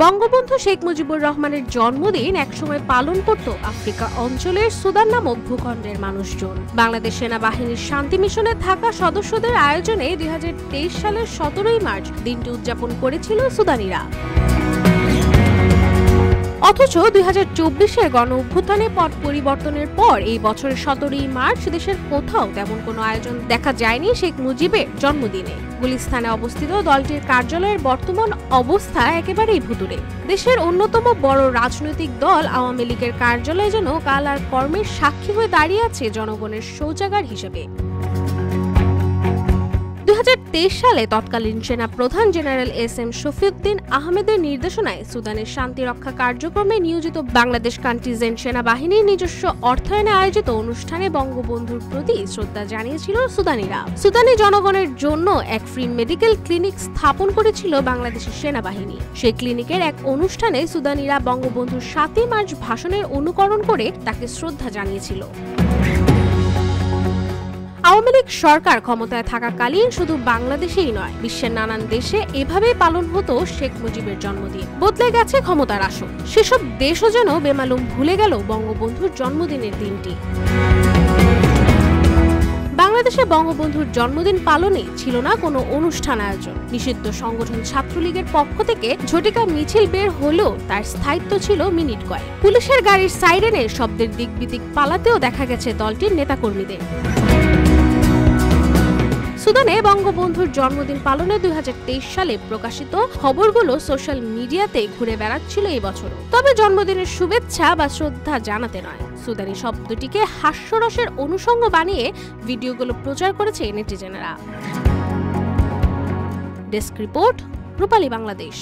বঙ্গবন্ধু শেখ মুজিবুর রহমানের জন্মদিন একসময় পালন করত আফ্রিকা অঞ্চলের সুদান নামক ভূখণ্ডের মানুষজন। বাংলাদেশ সেনাবাহিনীর শান্তি মিশনে থাকা সদস্যদের আয়োজনে 2023 সালের 17 মার্চ দিনটি উদযাপন করেছিল সুদানিরা। অথচ 2024-এর গণ অভ্যুত্থানে পট পরিবর্তনের পর এই বছরের 17 মার্চ দেশের কোথাও তেমন কোনো আয়োজন দেখা যায়নি শেখ মুজিবের জন্মদিনে। গুলিস্তানে অবস্থিত দলটির কার্যালয়ের বর্তমান অবস্থা একেবারেই ভুতুড়ে। দেশের অন্যতম বড় রাজনৈতিক দল আওয়ামী লীগের কার্যালয় যেন কাল আর কর্মের সাক্ষী হয়ে দাঁড়িয়ে আছে জনগণের শৌচাগার হিসেবে। 2023 সালে তৎকালীন সেনা প্রধান জেনারেল এস.এম. শফিউদ্দিন আহমেদের নির্দেশনায় সুদানের শান্তি রক্ষা কার্যক্রমে নিয়োজিত বাংলাদেশ কন্টিনজেন্ট সেনাবাহিনীর নিজস্ব অর্থায়নে আয়োজিত অনুষ্ঠানে বঙ্গবন্ধুর প্রতি শ্রদ্ধা জানিয়েছিল সুদানিরা। সুদানি জনগণের জন্য এক ফ্রি মেডিকেল ক্লিনিক স্থাপন করেছিল বাংলাদেশের সেনাবাহিনী। সেই ক্লিনিকের এক অনুষ্ঠানে সুদানিরা বঙ্গবন্ধুর 7 মার্চ ভাষণের অনুকরণ করে তাকে শ্রদ্ধা জানিয়েছিল। আওয়ামী লীগ সরকার ক্ষমতায় থাকাকালীন শুধু বাংলাদেশেই নয়, বিশ্বের নানান দেশে এভাবেই পালন হতো শেখ মুজিবের জন্মদিন। বদলে গেছে ক্ষমতার আসন, সেসব দেশও যেন বেমালুম ভুলে গেল বঙ্গবন্ধুর জন্মদিনের দিনটি। বাংলাদেশে বঙ্গবন্ধুর জন্মদিন পালনে ছিল না কোনো অনুষ্ঠান আয়োজন। নিষিদ্ধ সংগঠন ছাত্রলীগের পক্ষ থেকে ঝটিকা মিছিল বের হলেও তার স্থায়িত্ব ছিল মিনিট কয়েক। পুলিশের গাড়ির সাইরেনে শব্দের দিকবিদিক পালাতেও দেখা গেছে দলটির নেতাকর্মীদের। সুদানে বঙ্গবন্ধুর জন্মদিন পালনে 2023 সালে প্রকাশিত খবরগুলো সোশ্যাল মিডিয়াতে ঘুরে বেড়াচ্ছিল এই বছরও। তবে জন্মদিনের শুভেচ্ছা বা শ্রদ্ধা জানাতে নয়, সুদানি শব্দটিকে হাস্যরসের অনুষঙ্গ বানিয়ে ভিডিওগুলো প্রচার করেছে নেটিজেনেরা। ডেস্ক রিপোর্ট, রূপালী বাংলাদেশ।